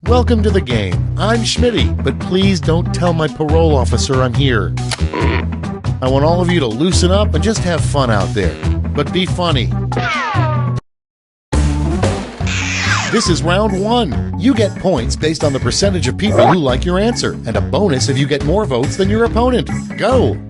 Welcome to the game. I'm Schmitty, but please don't tell my parole officer I'm here. I want all of you to loosen up and just have fun out there. But be funny. This is round 1. You get points based on the percentage of people who like your answer, and a bonus if you get more votes than your opponent. Go!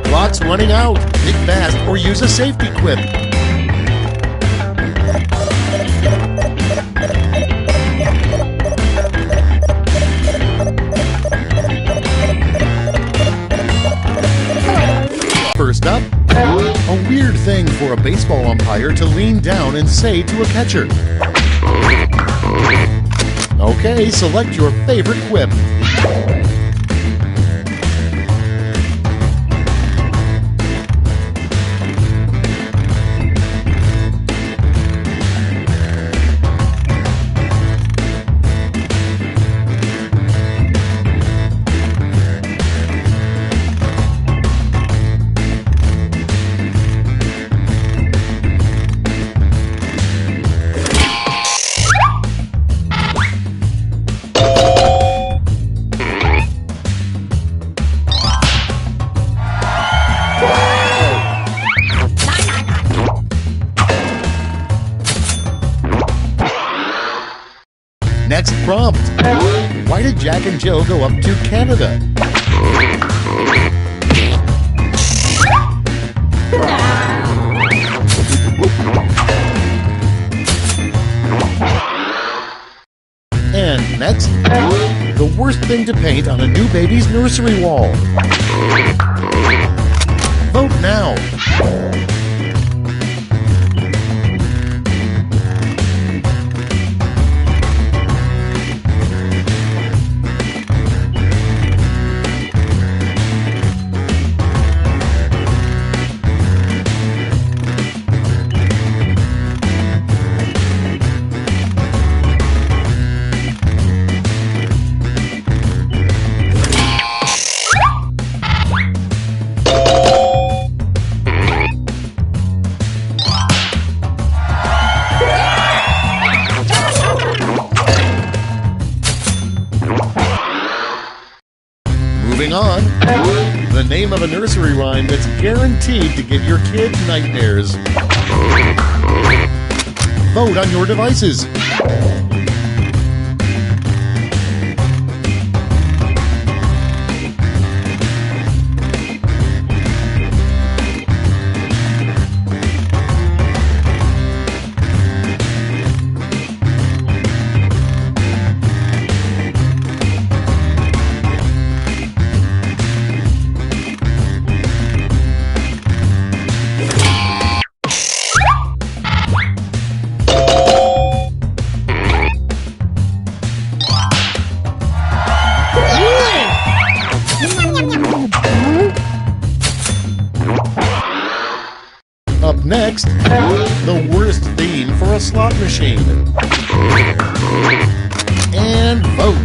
Clock's running out. Think fast or use a safety quip. First up, a weird thing for a baseball umpire to lean down and say to a catcher. Okay, select your favorite quip. Next prompt. Why did Jack and Jill go up to Canada? And next, the worst thing to paint on a new baby's nursery wall. Vote now. Moving on, the name of a nursery rhyme that's guaranteed to give your kid nightmares. Vote on your devices. Up next, the worst theme for a slot machine. And vote.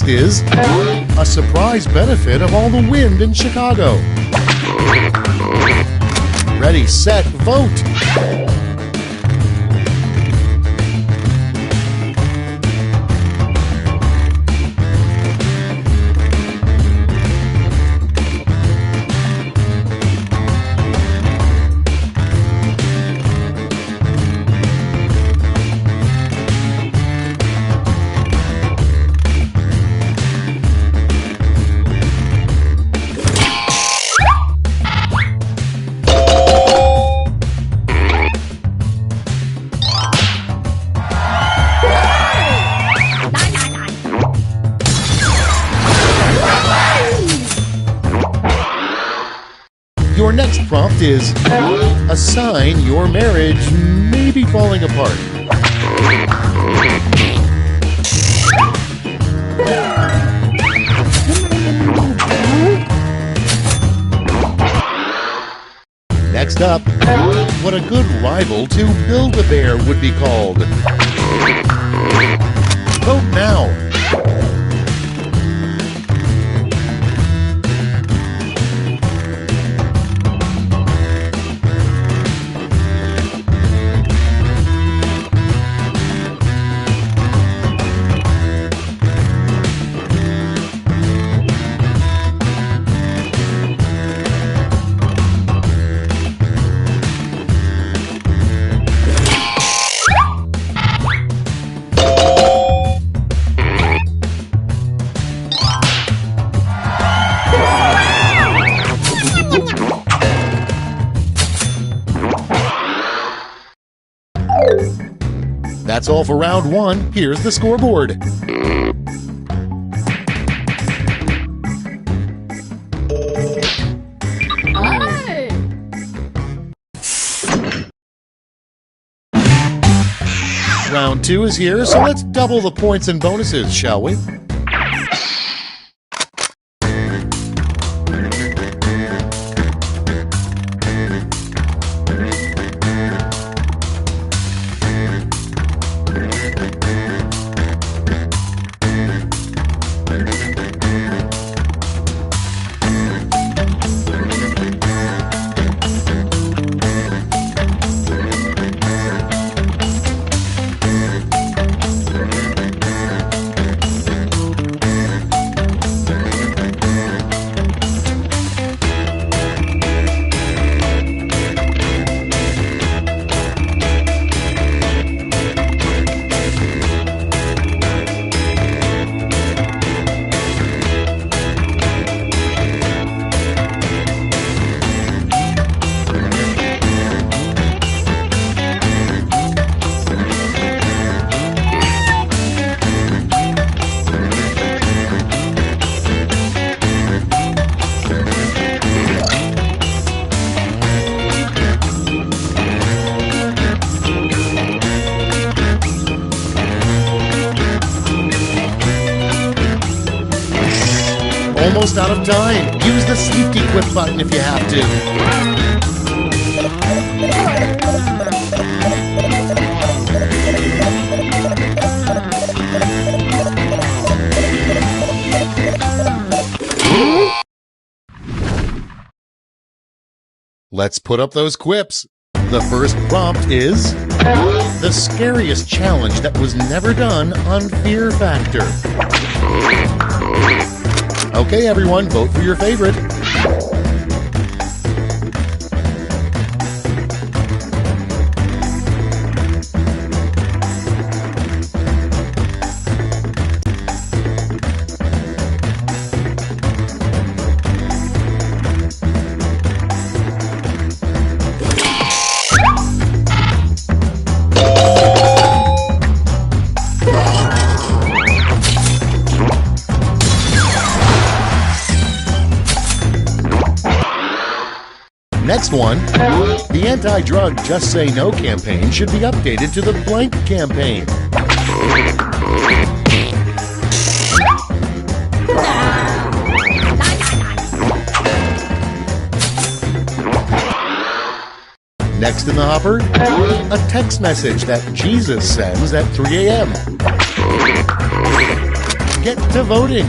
next is a surprise benefit of all the wind in Chicago. Ready, set, vote! Your next prompt is a sign your marriage may be falling apart. Next up, what a good rival to Build-A-Bear would be called. Vote now. That's all for round one. Here's the scoreboard. Round two is here, so let's double the points and bonuses, shall we? Almost out of time. Use the safety quip button if you have to. Let's put up those quips. The first prompt is the scariest challenge that was never done on Fear Factor. Okay, everyone, vote for your favorite. Next one, the anti-drug Just Say No campaign should be updated to the blank campaign. Next in the hopper, a text message that Jesus sends at 3 a.m. get to voting.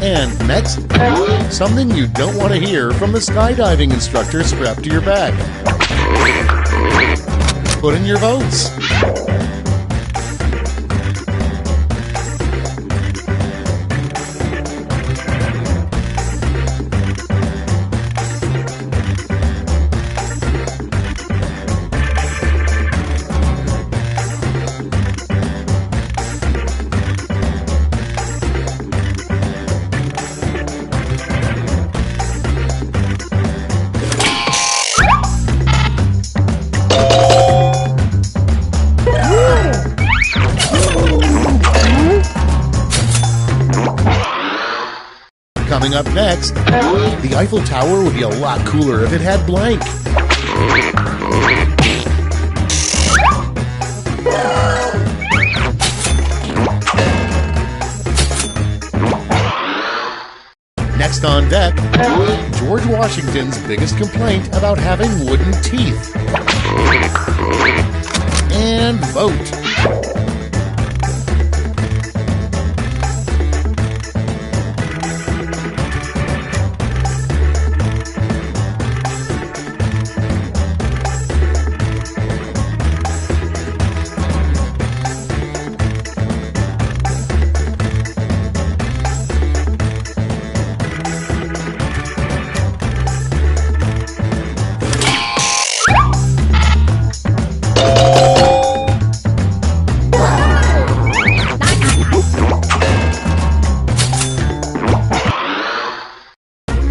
And next, something you don't want to hear from the skydiving instructor strapped to your back. Put in your votes. Coming up next, the Eiffel Tower would be a lot cooler if it had blank. Next on deck, George Washington's biggest complaint about having wooden teeth. And vote.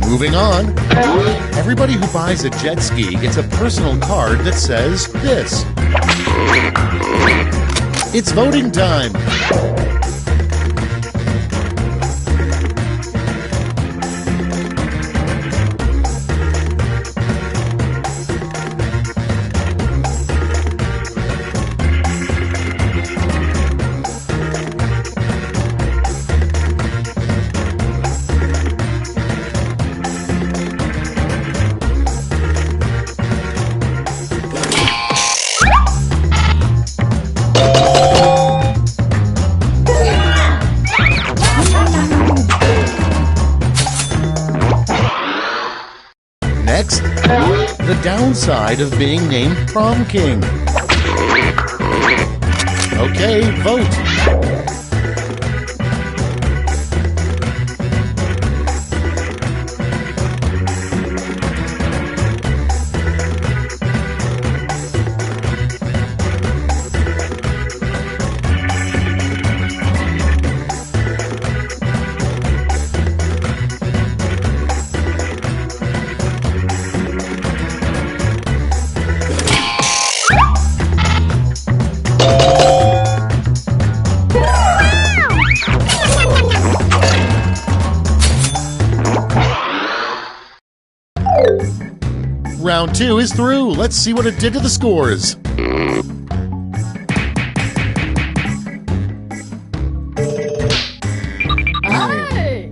Moving on, everybody who buys a jet ski gets a personal card that says this. It's voting time. Next, the downside of being named Prom King. Okay, vote. Round 2 is through. Let's see what it did to the scores. Hey!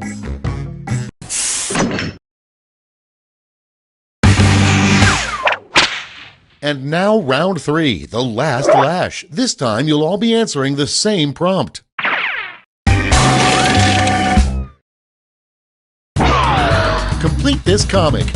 And now round 3, the last lash. This time you'll all be answering the same prompt. Complete this comic.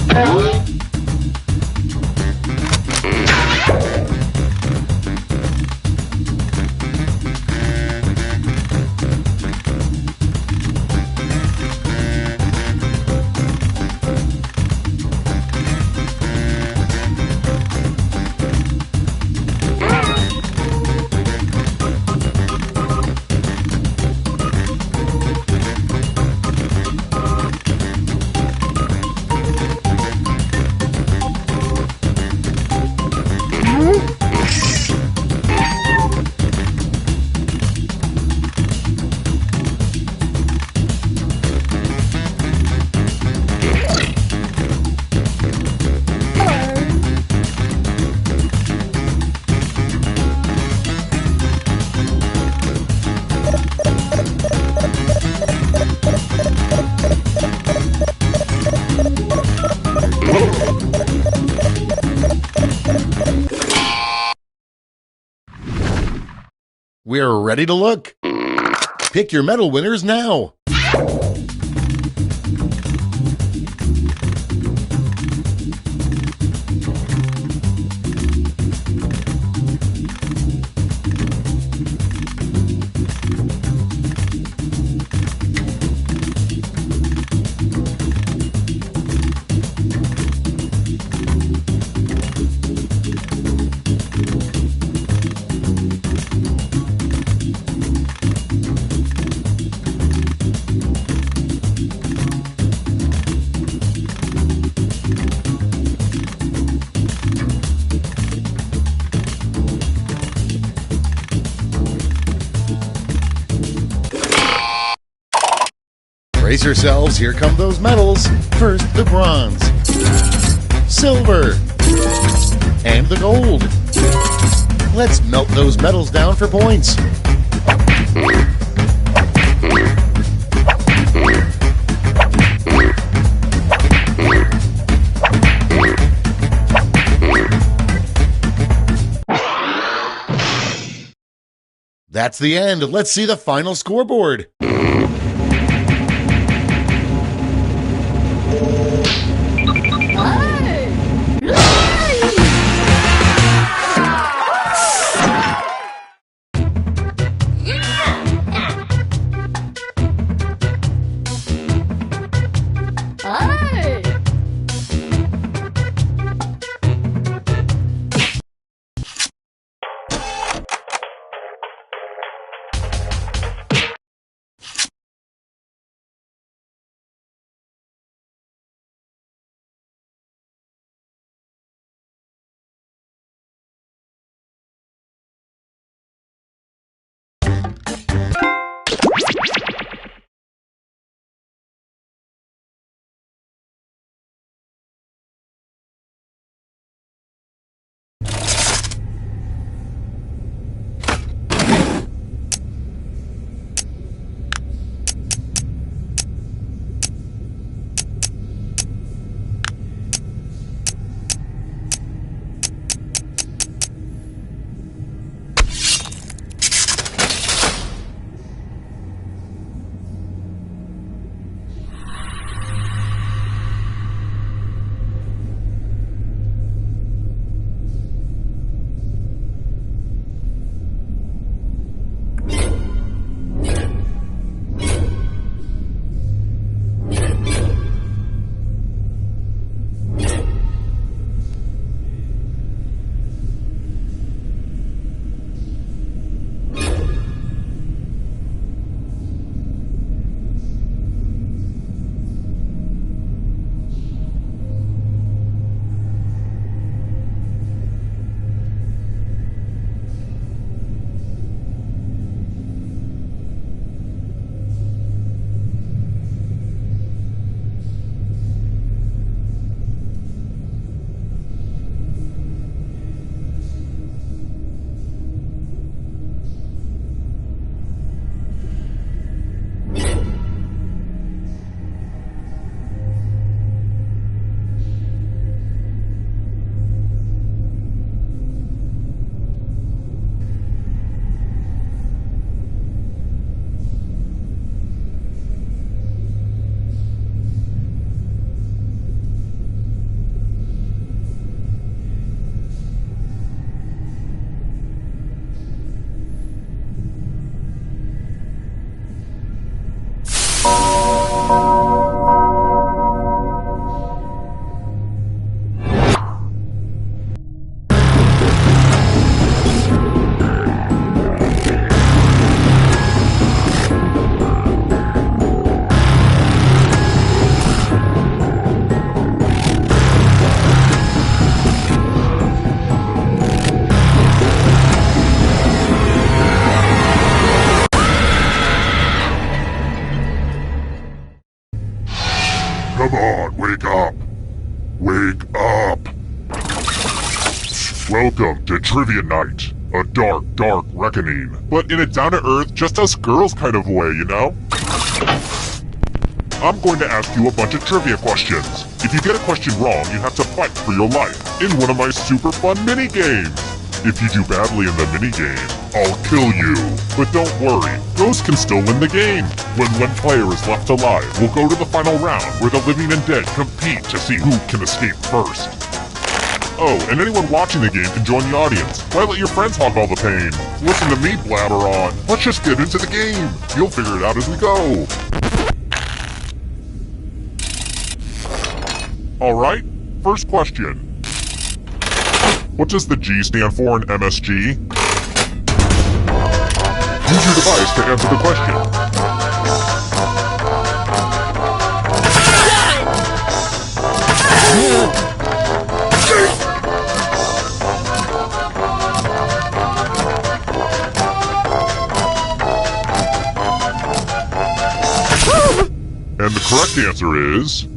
We're ready to look. Pick your medal winners now. Brace yourselves, here come those medals. First, the bronze, silver, and the gold. Let's melt those medals down for points. That's the end. Let's see the final scoreboard. Come on, wake up! Wake up! Welcome to Trivia Night, a dark, dark reckoning, but in a down-to-earth, just us girls kind of way, you know? I'm going to ask you a bunch of trivia questions. If you get a question wrong, you have to fight for your life in one of my super fun mini-games. If you do badly in the minigame, I'll kill you. But don't worry, Ghost can still win the game. When one player is left alive, we'll go to the final round where the living and dead compete to see who can escape first. Oh, and anyone watching the game can join the audience. Why let your friends hog all the pain? Listen to me blabber on. Let's just get into the game. You'll figure it out as we go. Alright, first question. What does the G stand for in MSG? Use your device to answer the question. And the correct answer is...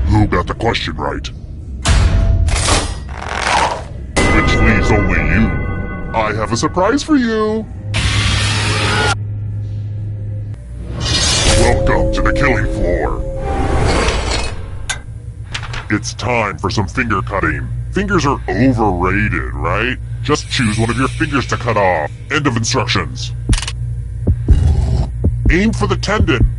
Who got the question right? Which leaves only you. I have a surprise for you! Welcome to the killing floor. It's time for some finger cutting. Fingers are overrated, right? Just choose one of your fingers to cut off. End of instructions. Aim for the tendon.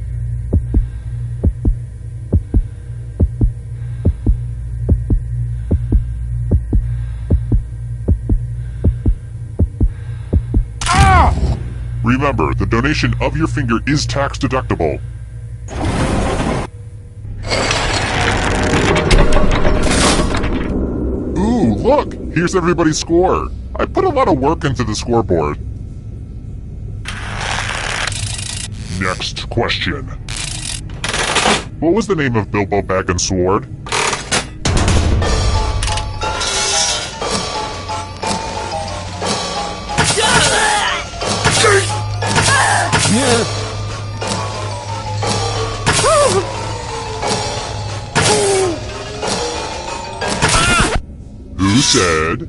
Remember, the donation of your finger is tax deductible. Ooh, look! Here's everybody's score. I put a lot of work into the scoreboard. Next question. What was the name of Bilbo Baggins' sword? Who said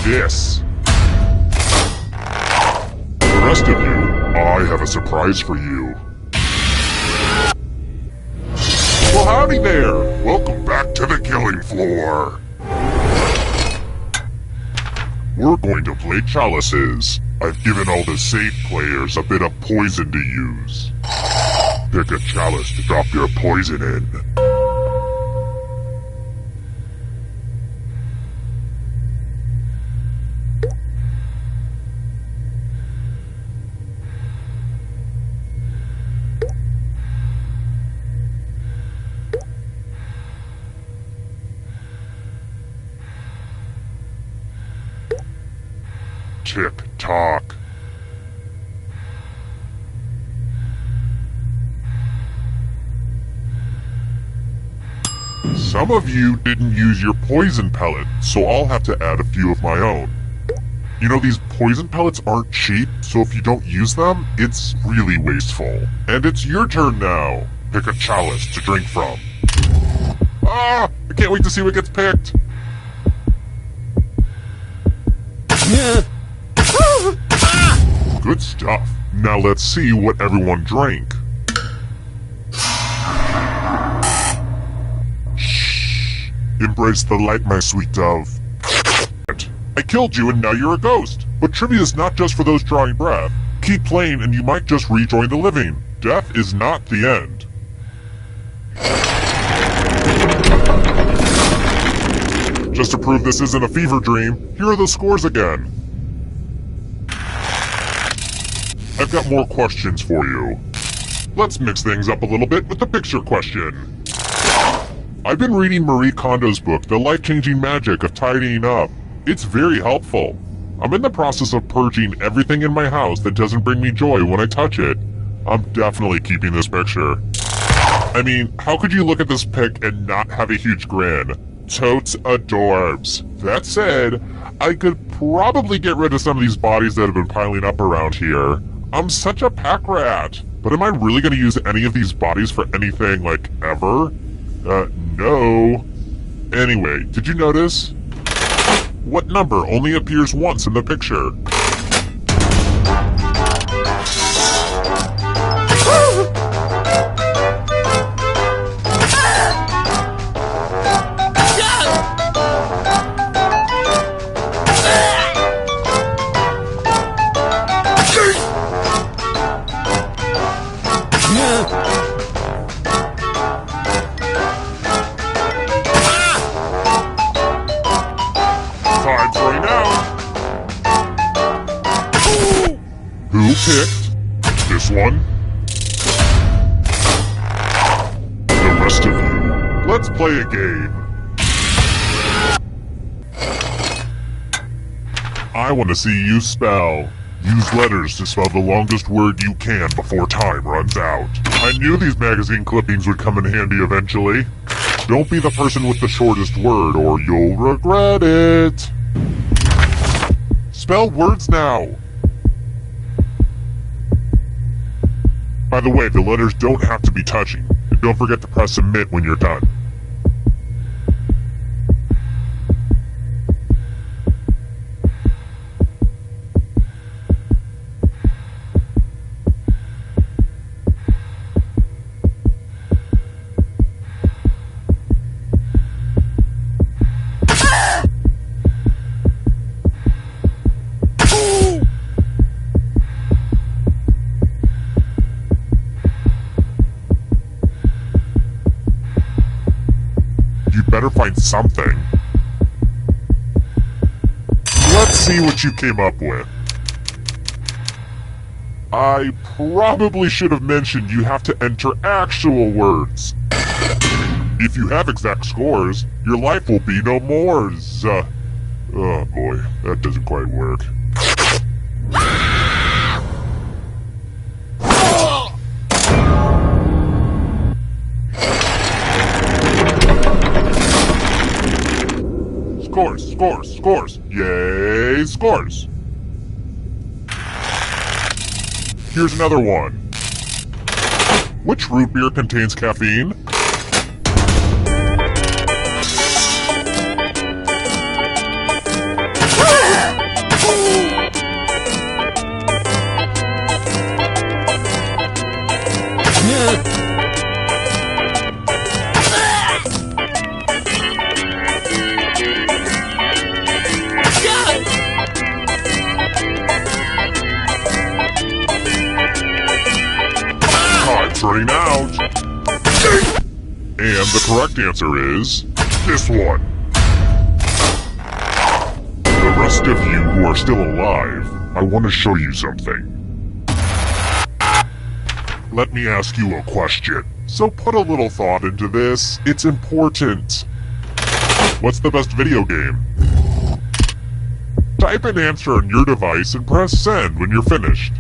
this? The rest of you, I have a surprise for you. Well, howdy there! Welcome back to the killing floor. We're going to play chalices. I've given all the safe players a bit of poison to use. Pick a chalice to drop your poison in. Tick-tock. Some of you didn't use your poison pellet, so I'll have to add a few of my own. You know, these poison pellets aren't cheap, so if you don't use them, it's really wasteful. And it's your turn now. Pick a chalice to drink from. Ah! I can't wait to see what gets picked. Good stuff. Now let's see what everyone drank. Shh. Embrace the light, my sweet dove. I killed you and now you're a ghost. But trivia is not just for those drawing breath. Keep playing and you might just rejoin the living. Death is not the end. Just to prove this isn't a fever dream, here are the scores again. I've got more questions for you. Let's mix things up a little bit with the picture question. I've been reading Marie Kondo's book, The Life-Changing Magic of Tidying Up. It's very helpful. I'm in the process of purging everything in my house that doesn't bring me joy when I touch it. I'm definitely keeping this picture. I mean, how could you look at this pic and not have a huge grin? Totes adorbs. That said, I could probably get rid of some of these bodies that have been piling up around here. I'm such a pack rat. But am I really going to use any of these bodies for anything, like, ever? No. Anyway, did you notice? What number only appears once in the picture? picked this one. The rest of you, let's play a game. I want to see you spell. Use letters to spell the longest word you can before time runs out. I knew these magazine clippings would come in handy eventually. Don't be the person with the shortest word or you'll regret it. Spell words now. By the way, the letters don't have to be touching. And don't forget to press submit when you're done. You better find something. Let's see what you came up with. I probably should have mentioned you have to enter actual words. If you have exact scores, your life will be no more. Oh boy, that doesn't quite work. Scores, scores, scores. Yay, scores. Here's another one. Which root beer contains caffeine? Running out. And the correct answer is this one. The rest of you who are still alive, I want to show you something. Let me ask you a question. So put a little thought into this. It's important. What's the best video game? Type an answer on your device and press send when you're finished.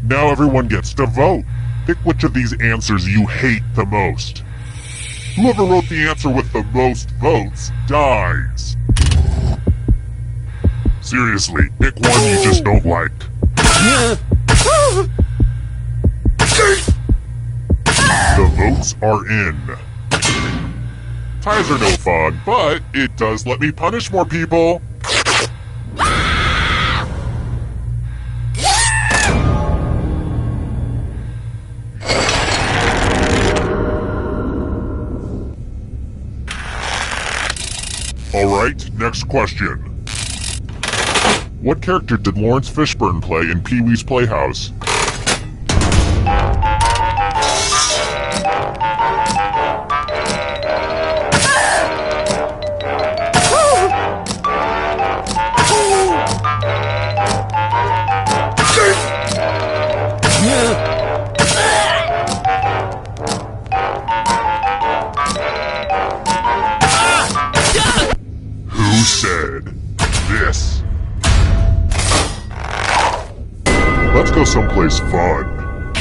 Now everyone gets to vote. Pick which of these answers you hate the most. Whoever wrote the answer with the most votes dies. Seriously, pick one you just don't like. The votes are in. Ties are no fun, but it does let me punish more people. Alright, next question. What character did Lawrence Fishburne play in Pee-wee's Playhouse? Who said this? Let's go someplace fun.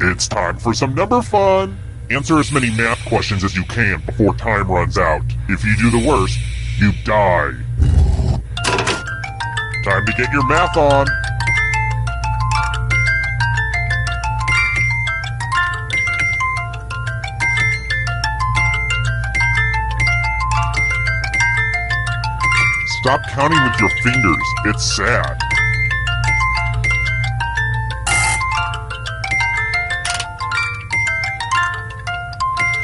It's time for some number fun. Answer as many math questions as you can before time runs out. If you do the worst, you die. Time to get your math on. Stop counting with your fingers. It's sad.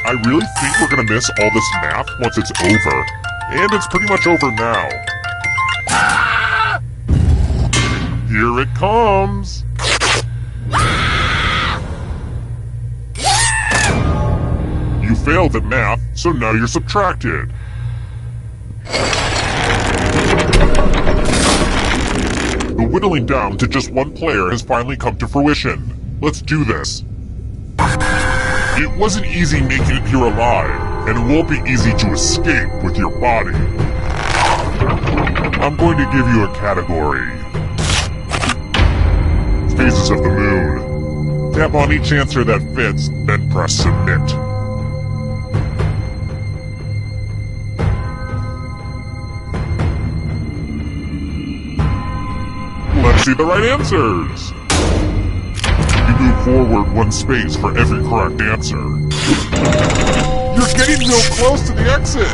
I really think we're gonna miss all this math once it's over. And it's pretty much over now. Here it comes! You failed at math, so now you're subtracted. The whittling down to just one player has finally come to fruition. Let's do this. It wasn't easy making it here alive, and it won't be easy to escape with your body. I'm going to give you a category. Phases of the moon. Tap on each answer that fits, then press submit. Let's see the right answers! You move forward one space for every correct answer. You're getting real close to the exit!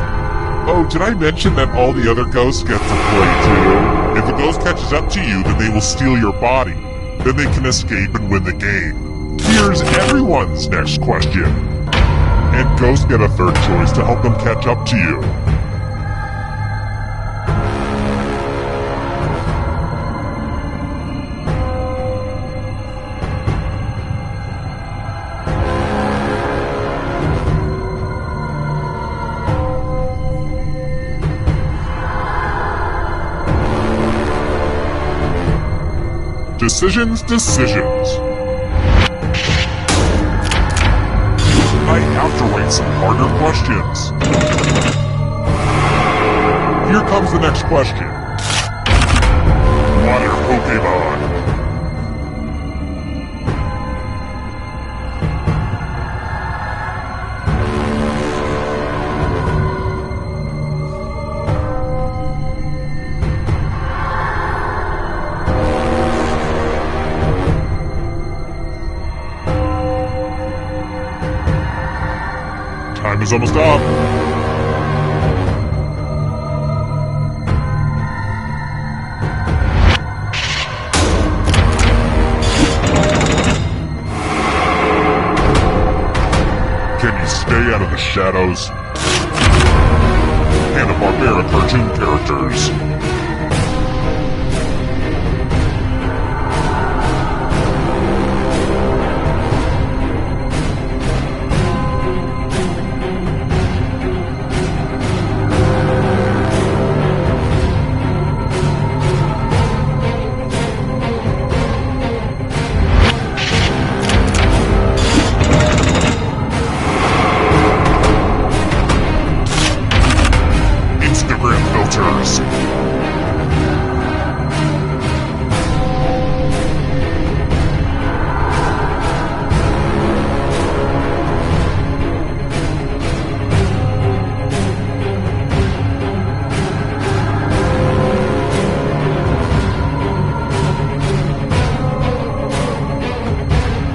Oh, did I mention that all the other ghosts get to play too? If a ghost catches up to you, then they will steal your body. Then they can escape and win the game. Here's everyone's next question. And ghosts get a third choice to help them catch up to you. Decisions. I have to write some harder questions. Here comes the next question. Water Pokemon. Time is almost up. Can you stay out of the shadows? Hanna-Barbera cartoon characters.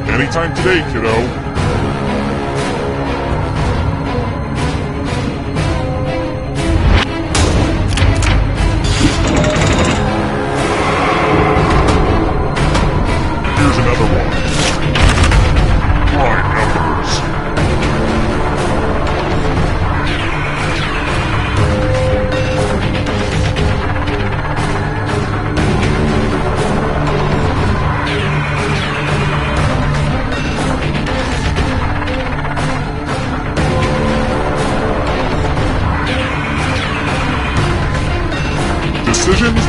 Anytime today, kiddo. Here's another one. Prime numbers.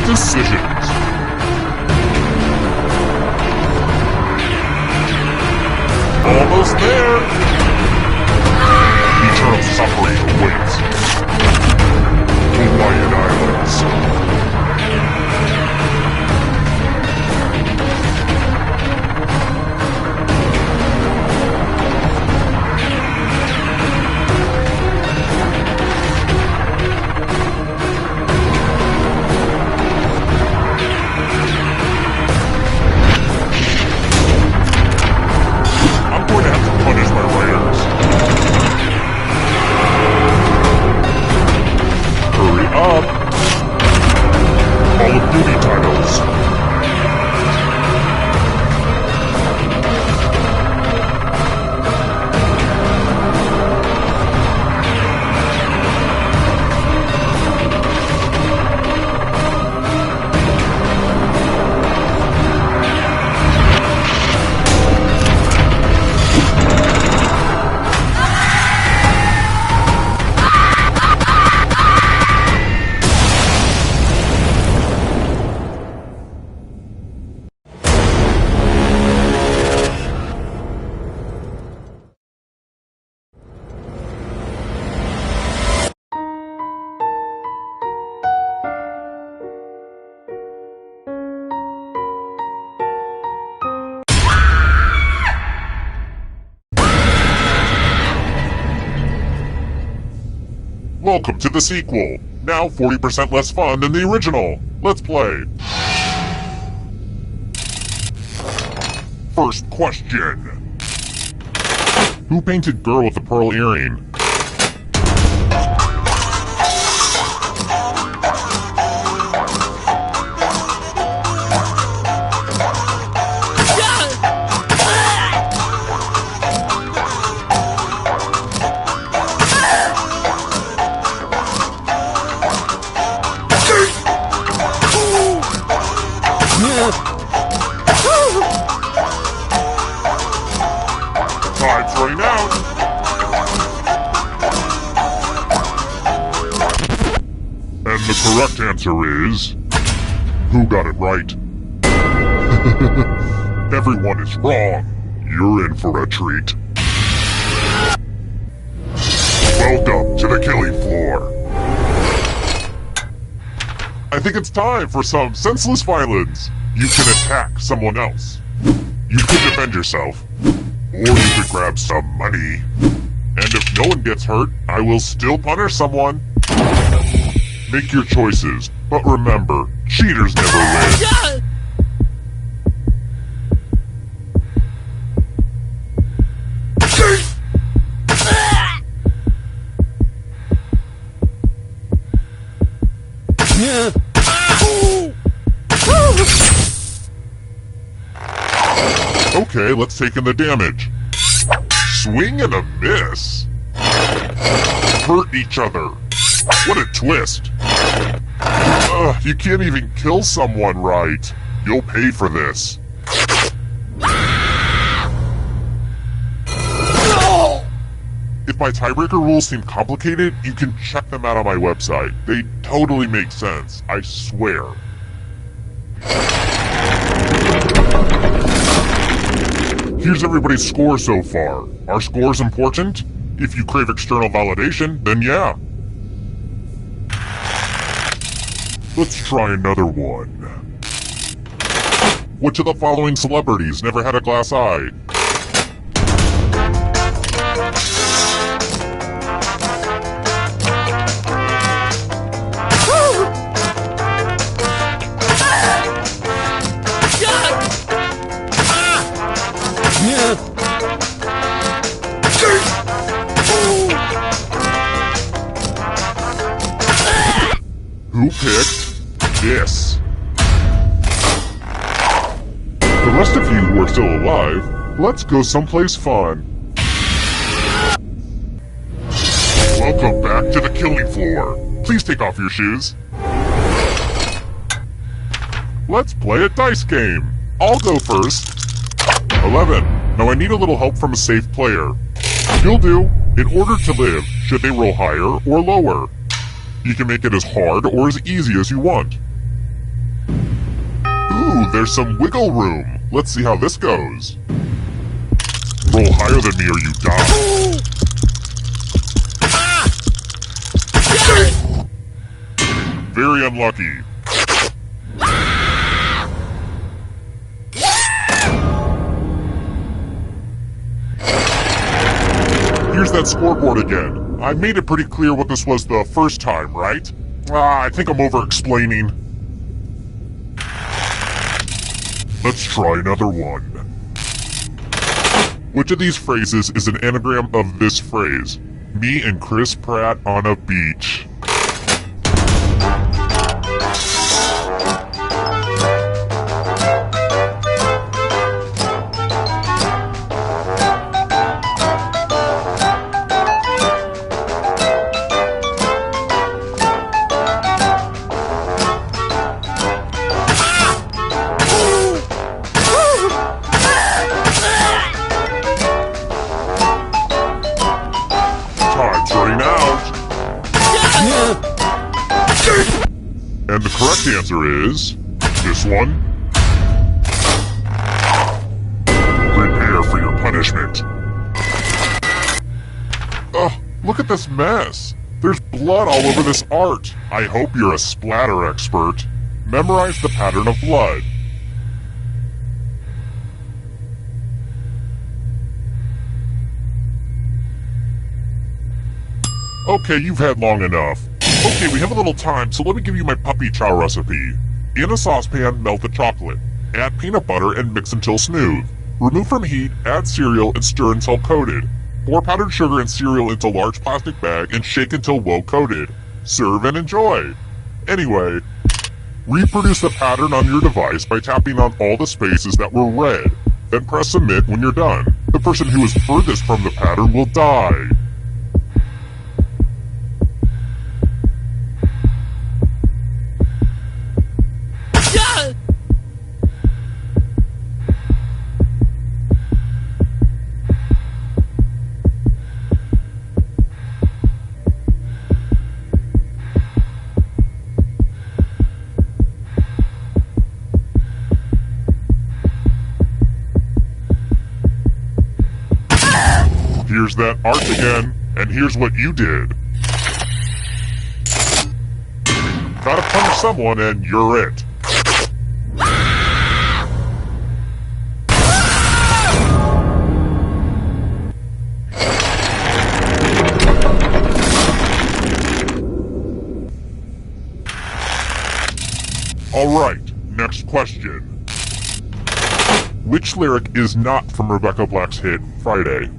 Decisions. Almost there. Eternal suffering awaits. Hawaiian Islands. Welcome to the sequel. Now 40% less fun than the original. Let's play. First question. Who painted Girl with the Pearl Earring? Time's running out. And the correct answer is... Who got it right? Everyone is wrong. You're in for a treat. Welcome to the killing floor. I think it's time for some senseless violence. You can attack someone else. You could defend yourself. Or you could grab some money. And if no one gets hurt, I will still punish someone. Make your choices, but remember, cheaters never win. Okay, let's take in the damage. Swing and a miss. Hurt each other. What a twist. You can't even kill someone right. You'll pay for this. If my tiebreaker rules seem complicated, you can check them out on my website. They totally make sense, I swear. Here's everybody's score so far. Are scores important? If you crave external validation, then yeah. Let's try another one. Which of the following celebrities never had a glass eye? Who picked this? The rest of you who are still alive, let's go someplace fun. Welcome back to the killing floor. Please take off your shoes. Let's play a dice game. I'll go first. 11. Now I need a little help from a safe player. You'll do. In order to live, should they roll higher or lower? You can make it as hard or as easy as you want. Ooh, there's some wiggle room. Let's see how this goes. Roll higher than me or you die. Very unlucky. Here's that scoreboard again. I made it pretty clear what this was the first time, right? I think I'm over-explaining. Let's try another one. Which of these phrases is an anagram of this phrase? Me and Chris Pratt on a beach. And the correct answer is... this one. Prepare for your punishment. Ugh, look at this mess. There's blood all over this art. I hope you're a splatter expert. Memorize the pattern of blood. Okay, you've had long enough. Okay, we have a little time, so let me give you my puppy chow recipe. In a saucepan, melt the chocolate. Add peanut butter and mix until smooth. Remove from heat, add cereal, and stir until coated. Pour powdered sugar and cereal into large plastic bag and shake until well coated. Serve and enjoy. Anyway, reproduce the pattern on your device by tapping on all the spaces that were red. Then press submit when you're done. The person who is furthest from the pattern will die. Here's that art again, and here's what you did. Gotta punish someone and you're it. Alright, next question. Which lyric is not from Rebecca Black's hit, Friday?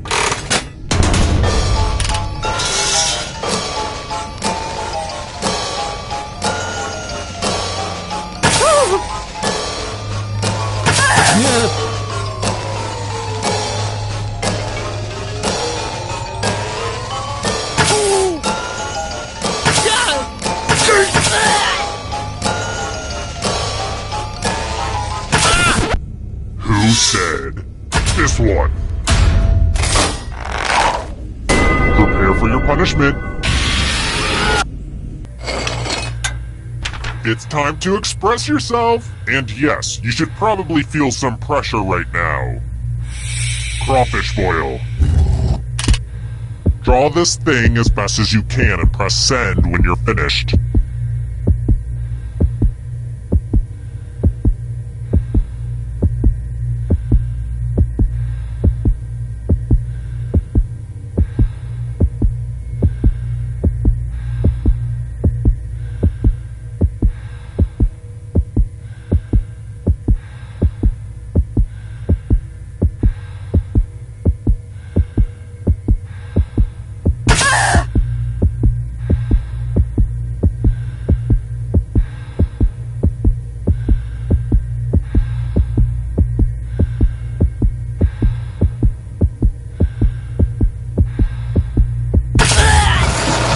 Who said this one? Prepare for your punishment. It's time to express yourself. And yes, you should probably feel some pressure right now. Crawfish boil. Draw this thing as best as you can and press send when you're finished.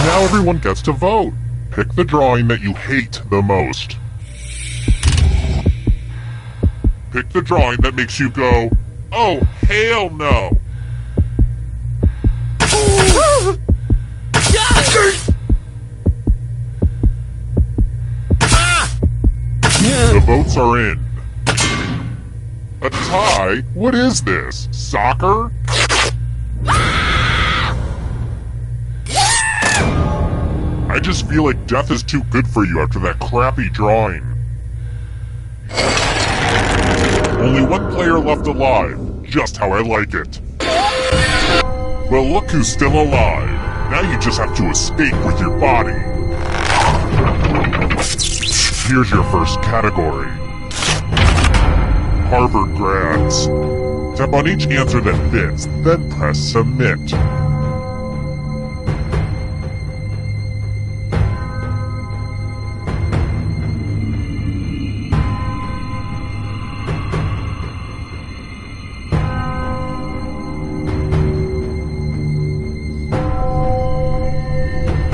Now everyone gets to vote. Pick the drawing that you hate the most. Pick the drawing that makes you go, oh, hell no. The votes are in. A tie? What is this? Soccer? I just feel like death is too good for you after that crappy drawing. Only one player left alive, just how I like it. Well, look who's still alive. Now you just have to escape with your body. Here's your first category. Harvard grads. Tap on each answer that fits, then press submit.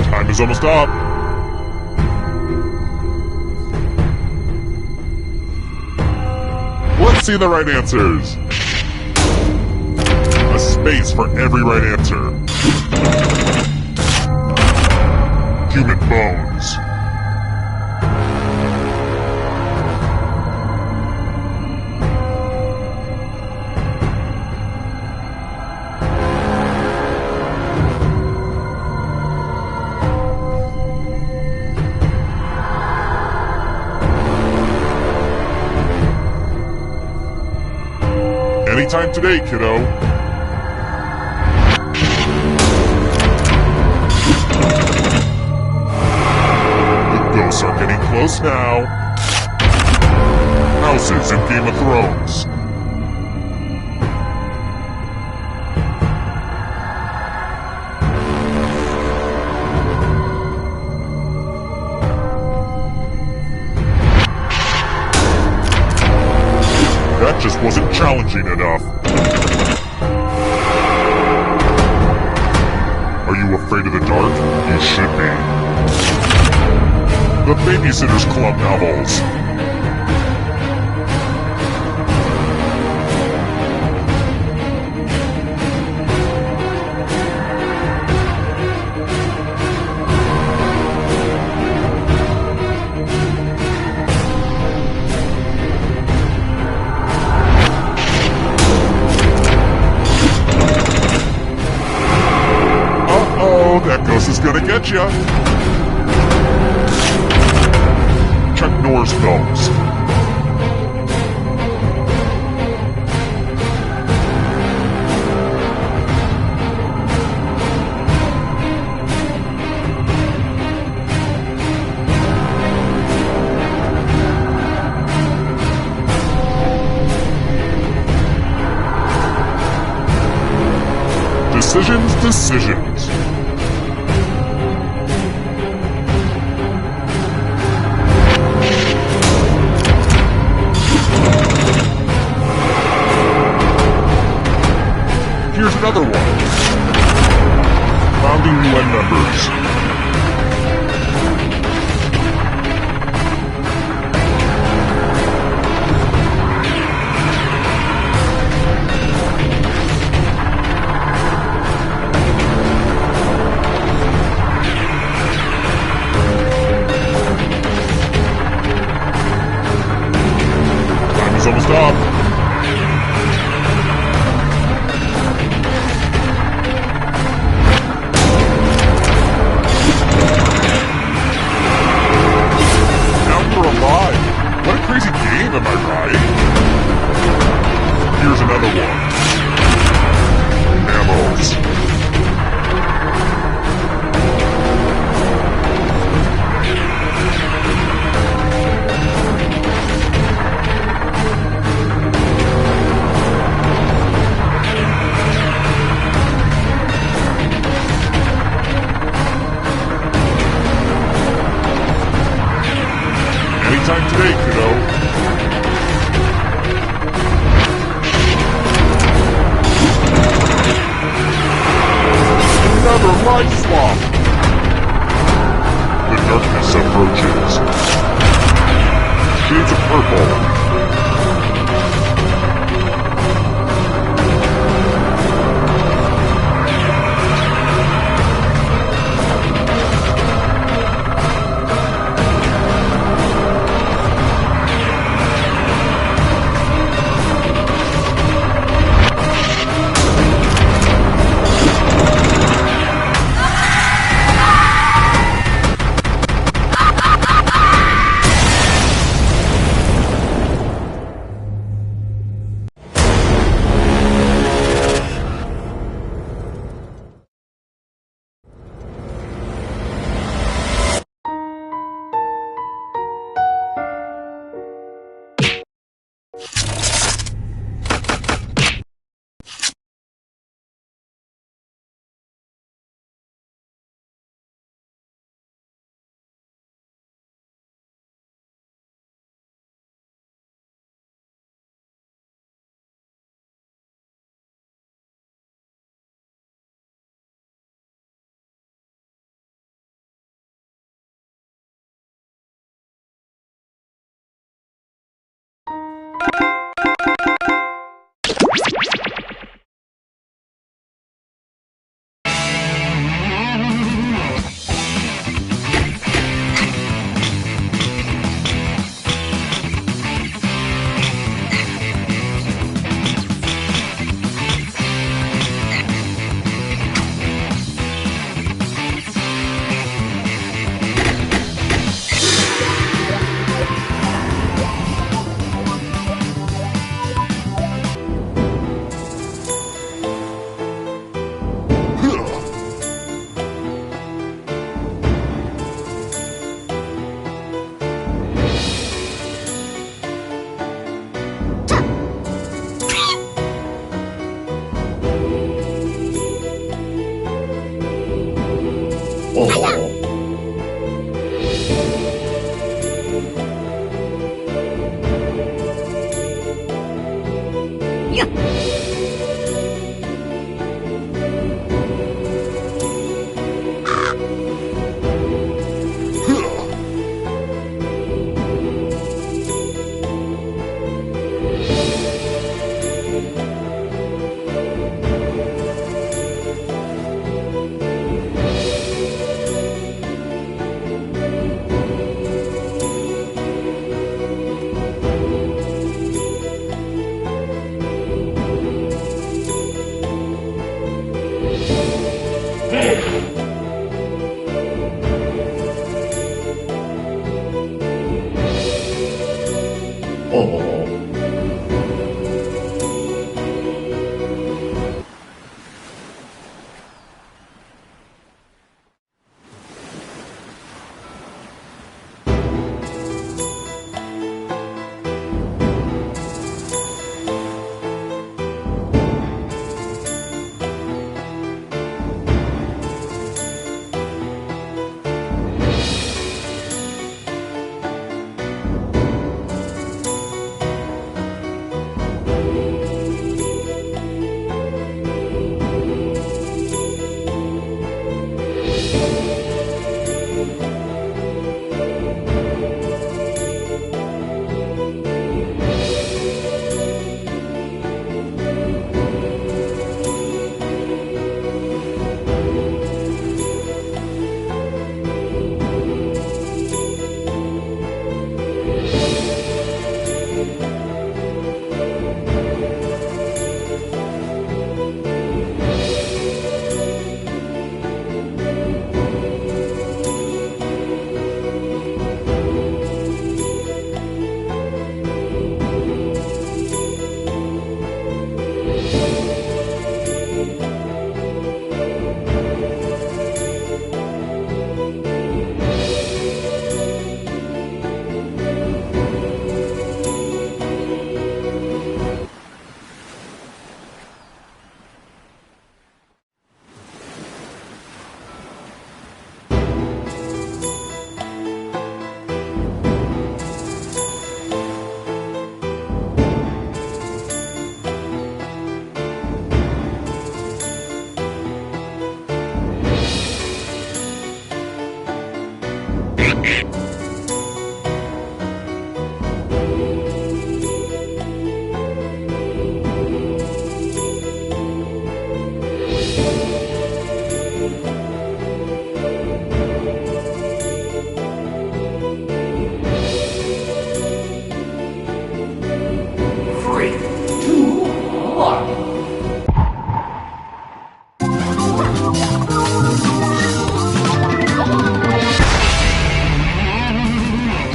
Time is almost up. Let's see the right answers. A space for every right answer. Human bones. Anytime today, kiddo. Close now. Houses in Game of Thrones. That just wasn't challenging enough. Are you afraid of the dark? You should be. The Babysitter's Club novels. That ghost is gonna get ya! Chuck Norris films. Decisions. Here's another one. Founding UN members. Time is almost up. What a crazy game, am I right? Here's another one. Mammals. Anytime today, kiddo. Another life swap. The darkness approaches. Shades of purple.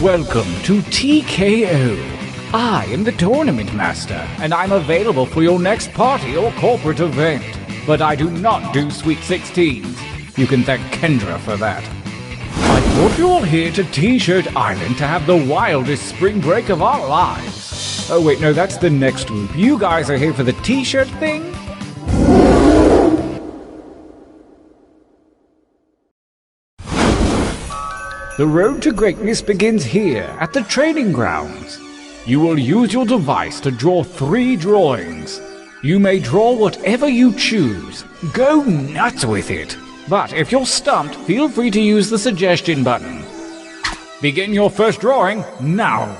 Welcome to TKO. I am the Tournament Master, and I'm available for your next party or corporate event. But I do not do Sweet 16s. You can thank Kendra for that. I brought you all here to T-Shirt Island to have the wildest spring break of our lives. Oh wait, no, that's the next group. You guys are here for the T-shirt thing? The road to greatness begins here, at the training grounds. You will use your device to draw 3 drawings. You may draw whatever you choose. Go nuts with it. But if you're stumped, feel free to use the suggestion button. Begin your first drawing now.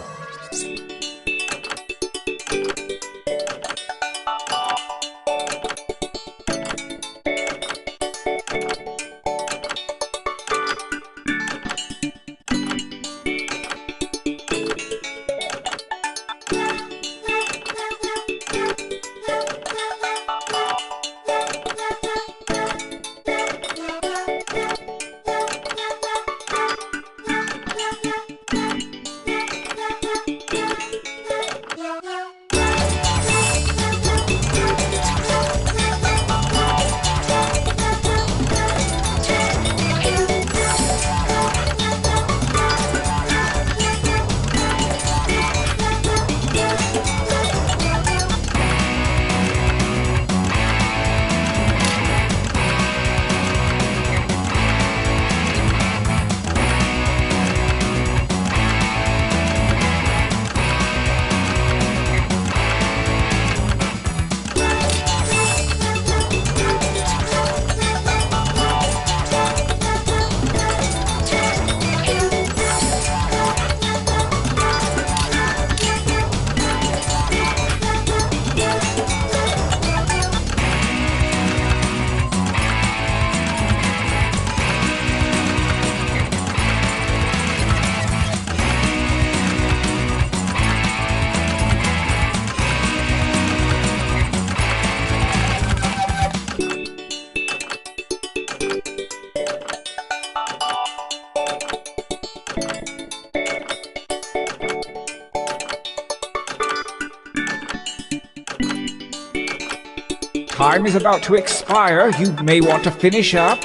time is about to expire. You may want to finish up.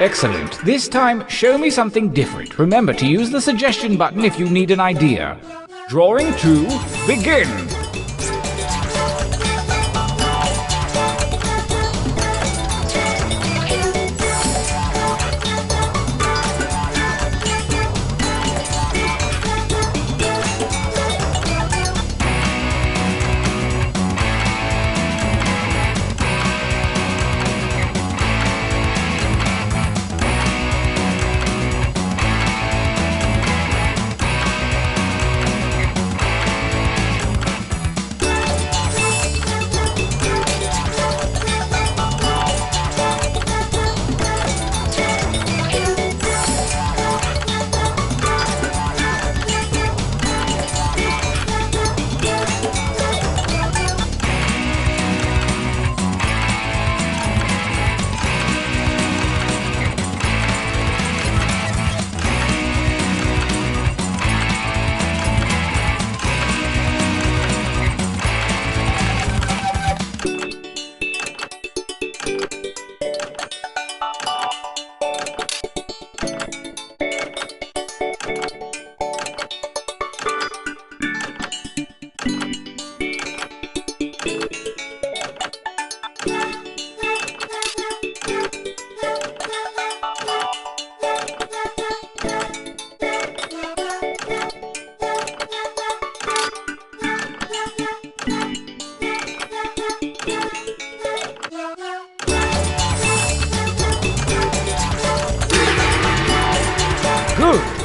Excellent. This time, show me something different. Remember to use the suggestion button if you need an idea. Drawing 2, begin!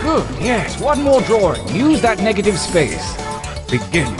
Good, yes, one more drawing. Use that negative space. Begin.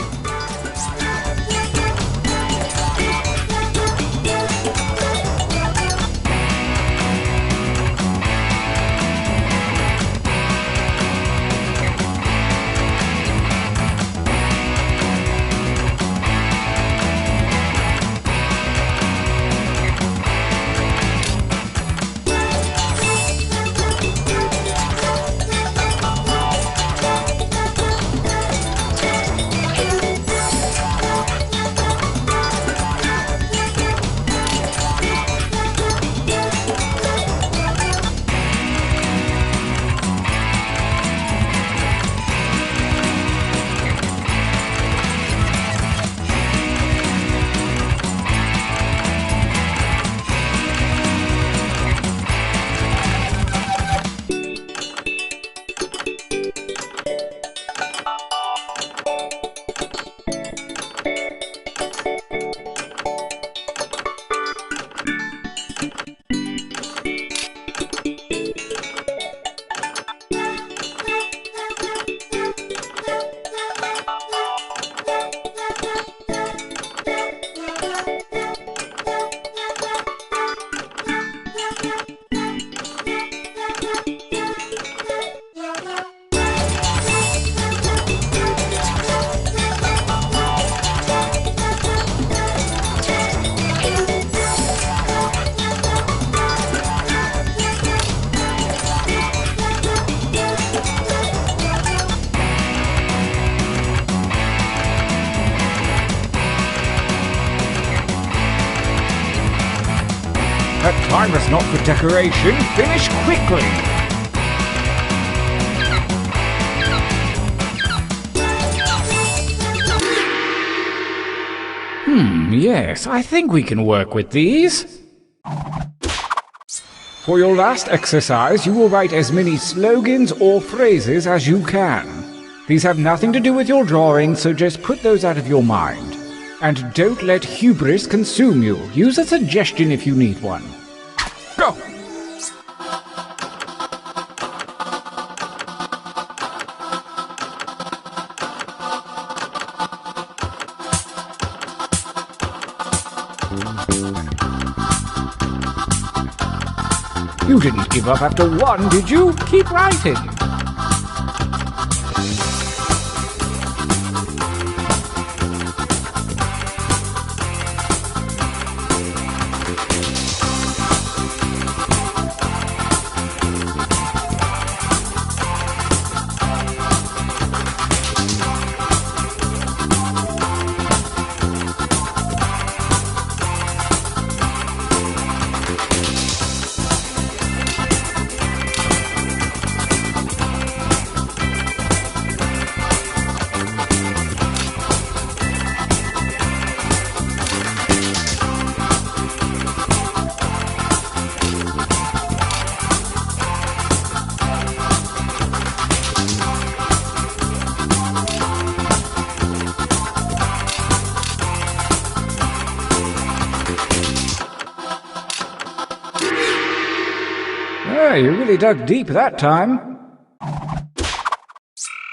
That time is not for decoration. Finish quickly! Yes, I think we can work with these. For your last exercise, you will write as many slogans or phrases as you can. These have nothing to do with your drawing, so just put those out of your mind. And don't let hubris consume you. Use a suggestion if you need one. Go! You didn't give up after one, did you? Keep writing. You really dug deep that time.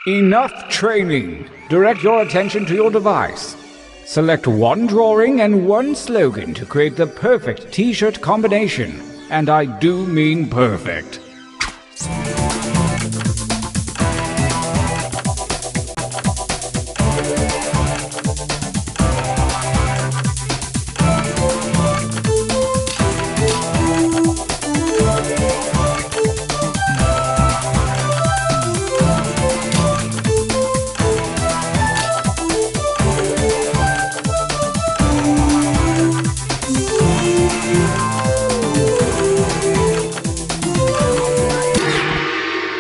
Enough training. Direct your attention to your device. Select one drawing and one slogan to create the perfect t-shirt combination. And I do mean perfect.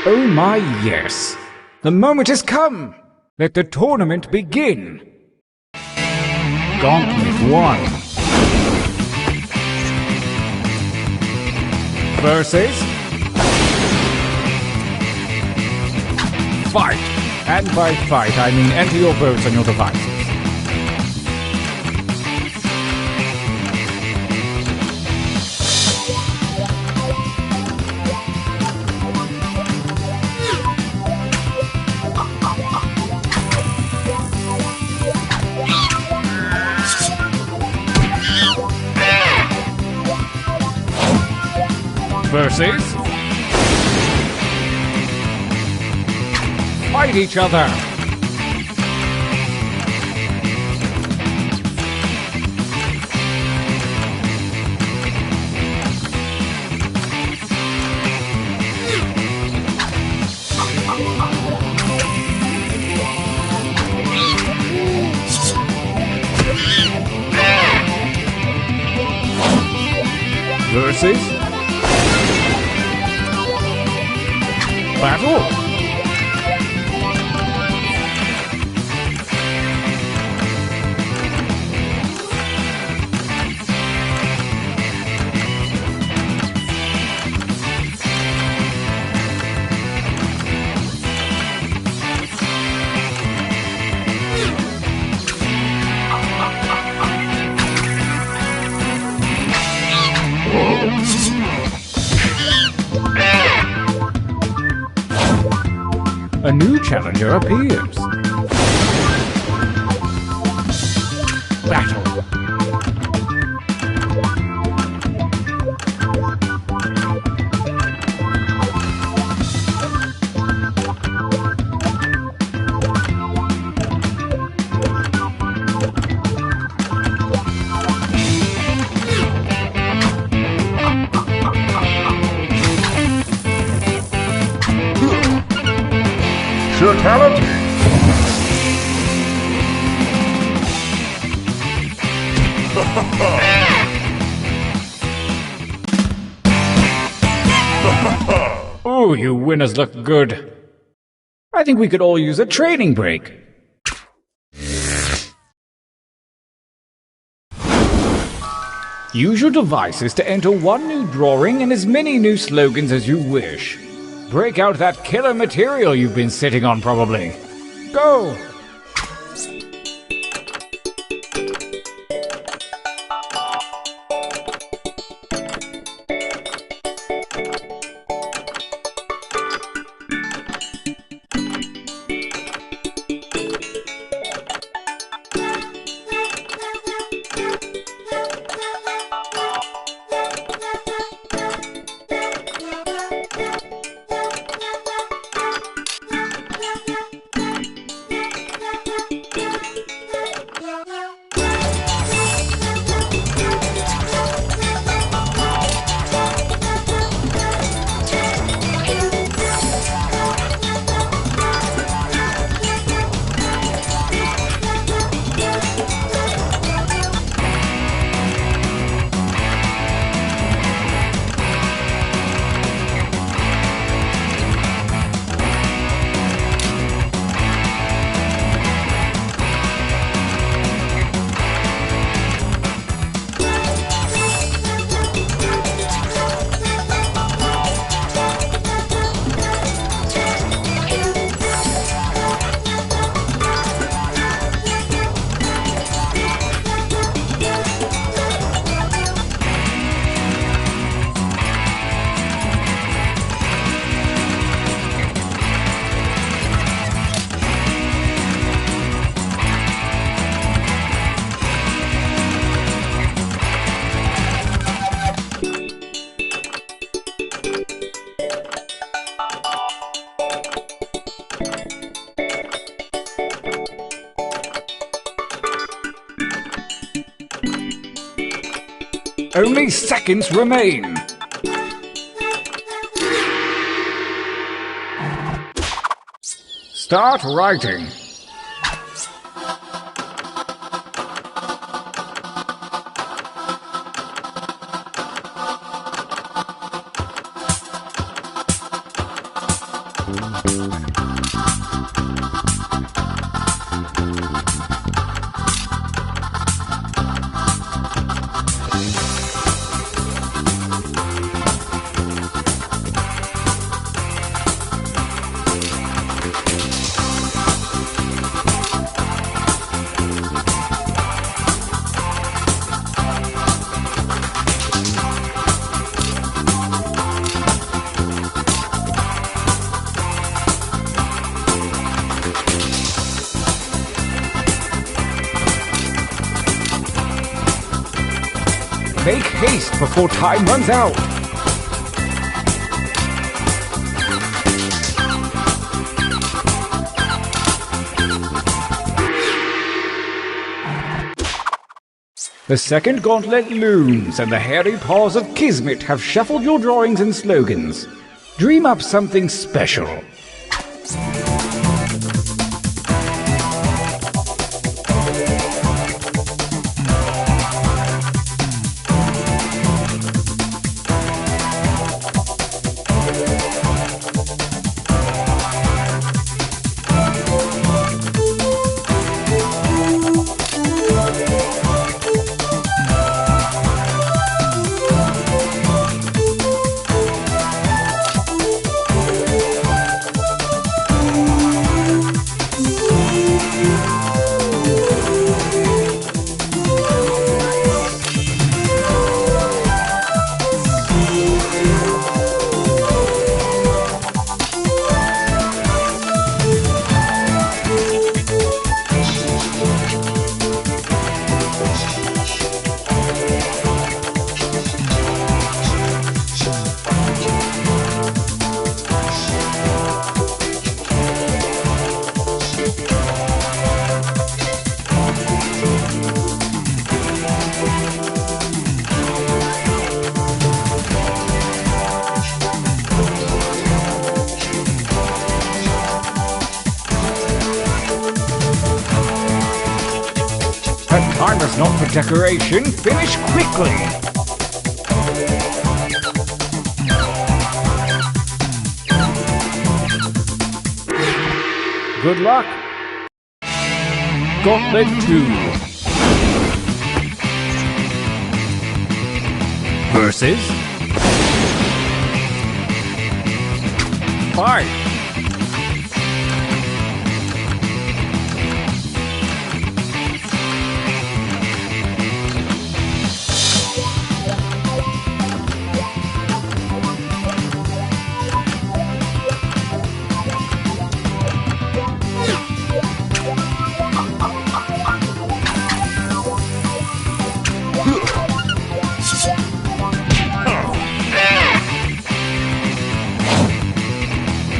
Oh my yes! The moment has come! Let the tournament begin! Gauntlet 1 versus fight! And by fight, I mean enter your votes on your devices. Versus fight each other. Versus battle. A new challenger appears. Battle. Fatality! Ooh, you winners look good. I think we could all use a training break. Use your devices to enter one new drawing and as many new slogans as you wish. Break out that killer material you've been sitting on, probably. Go! Only seconds remain. Start writing. Make haste before time runs out. The second gauntlet looms, and the hairy paws of Kismet have shuffled your drawings and slogans. Dream up something special. Time is not for decoration. Finish quickly. Good luck. Gauntlet 2. Versus. Fight.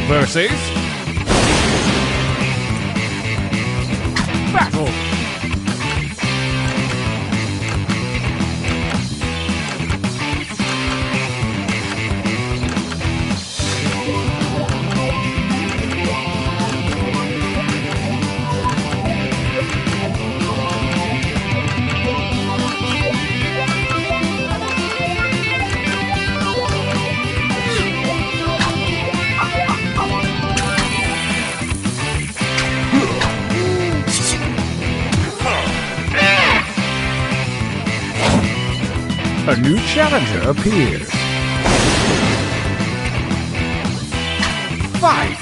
Versus battle. A new challenger appears. Fight!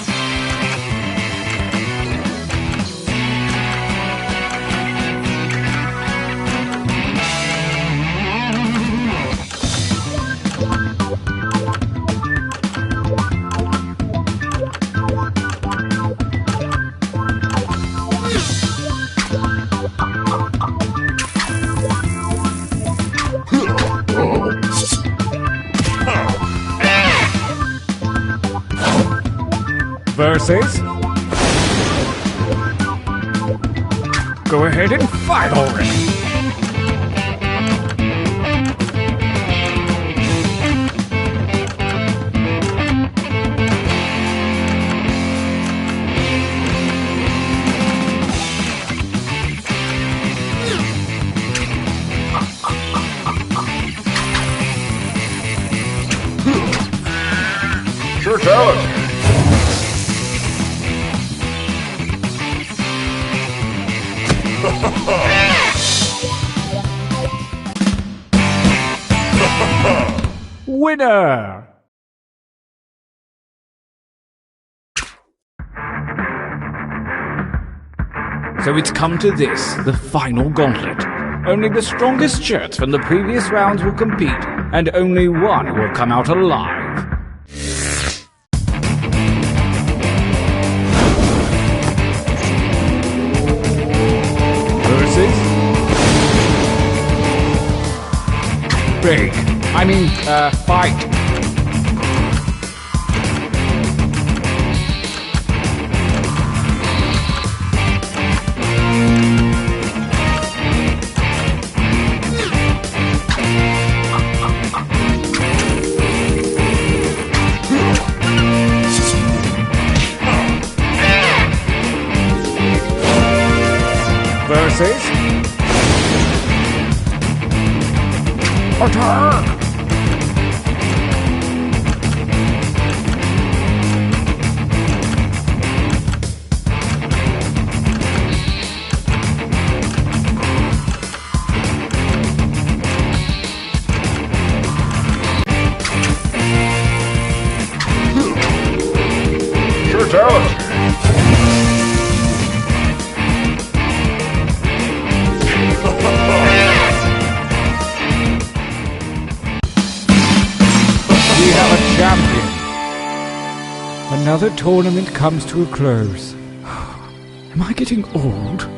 Versus. Go ahead and fight already. Fatality! Winner! So it's come to this, the final gauntlet. Only the strongest shirts from the previous rounds will compete, and only one will come out alive. Versus... fight. Versus... attack! Fatality! We have a champion. Another tournament comes to a close. Am I getting old?